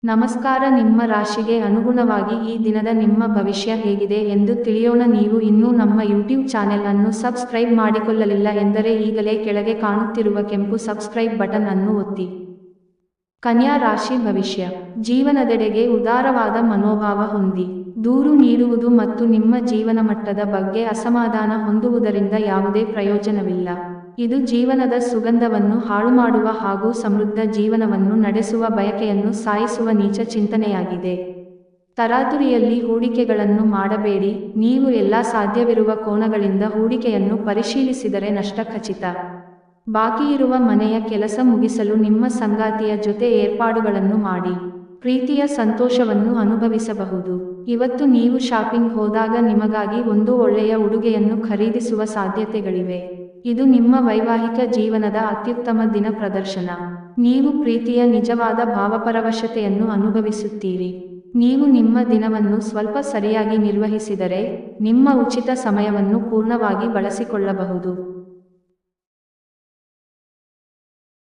ನಮಸ್ಕಾರ. ನಿಮ್ಮ ರಾಶಿಗೆ ಅನುಗುಣವಾಗಿ ಈ ದಿನದ ನಿಮ್ಮ ಭವಿಷ್ಯ ಹೇಗಿದೆ ಎಂದು ತಿಳಿಯೋಣ. ನೀವು ಇನ್ನೂ ನಮ್ಮ ಯೂಟ್ಯೂಬ್ ಚಾನೆಲ್ ಅನ್ನು ಸಬ್ಸ್ಕ್ರೈಬ್ ಮಾಡಿಕೊಳ್ಳಲಿಲ್ಲ ಎಂದರೆ ಈಗಲೇ ಕೆಳಗೆ ಕಾಣುತ್ತಿರುವ ಕೆಂಪು ಸಬ್ಸ್ಕ್ರೈಬ್ ಬಟನ್ ಅನ್ನು ಒತ್ತಿ. ಕನ್ಯಾ ರಾಶಿ ಭವಿಷ್ಯ. ಜೀವನದೆಡೆಗೆ ಉದಾರವಾದ ಮನೋಭಾವ ಹೊಂದಿ. ದೂರು ನೀಡುವುದು ಮತ್ತು ನಿಮ್ಮ ಜೀವನ ಮಟ್ಟದ ಬಗ್ಗೆ ಅಸಮಾಧಾನ ಹೊಂದುವುದರಿಂದ ಯಾವುದೇ ಪ್ರಯೋಜನವಿಲ್ಲ. ಇದು ಜೀವನದ ಸುಗಂಧವನ್ನು ಹಾಳುಮಾಡುವ ಹಾಗೂ ಸಮೃದ್ಧ ಜೀವನವನ್ನು ನಡೆಸುವ ಬಯಕೆಯನ್ನು ಸಾಯಿಸುವ ನೀಚ ಚಿಂತನೆಯಾಗಿದೆ. ತರಾತುರಿಯಲ್ಲಿ ಹೂಡಿಕೆಗಳನ್ನು ಮಾಡಬೇಡಿ. ನೀವು ಎಲ್ಲಾ ಸಾಧ್ಯವಿರುವ ಕೋನಗಳಿಂದ ಹೂಡಿಕೆಯನ್ನು ಪರಿಶೀಲಿಸಿದರೆ ನಷ್ಟ ಖಚಿತ. ಬಾಕಿಯಿರುವ ಮನೆಯ ಕೆಲಸ ಮುಗಿಸಲು ನಿಮ್ಮ ಸಂಗಾತಿಯ ಜೊತೆ ಏರ್ಪಾಡುಗಳನ್ನು ಮಾಡಿ ಪ್ರೀತಿಯ ಸಂತೋಷವನ್ನು ಅನುಭವಿಸಬಹುದು. ಇವತ್ತು ನೀವು ಶಾಪಿಂಗ್ ಹೋದಾಗ ನಿಮಗಾಗಿ ಒಂದು ಒಳ್ಳೆಯ ಉಡುಗೆಯನ್ನು ಖರೀದಿಸುವ ಸಾಧ್ಯತೆಗಳಿವೆ. ಇದು ನಿಮ್ಮ ವೈವಾಹಿಕ ಜೀವನದ ಅತ್ಯುತ್ತಮ ದಿನ ಪ್ರದರ್ಶನ. ನೀವು ಪ್ರೀತಿಯ ನಿಜವಾದ ಭಾವಪರವಶತೆಯನ್ನು ಅನುಭವಿಸುತ್ತೀರಿ. ನೀವು ನಿಮ್ಮ ದಿನವನ್ನು ಸ್ವಲ್ಪ ಸರಿಯಾಗಿ ನಿರ್ವಹಿಸಿದರೆ ನಿಮ್ಮ ಉಚಿತ ಸಮಯವನ್ನು ಪೂರ್ಣವಾಗಿ ಬಳಸಿಕೊಳ್ಳಬಹುದು.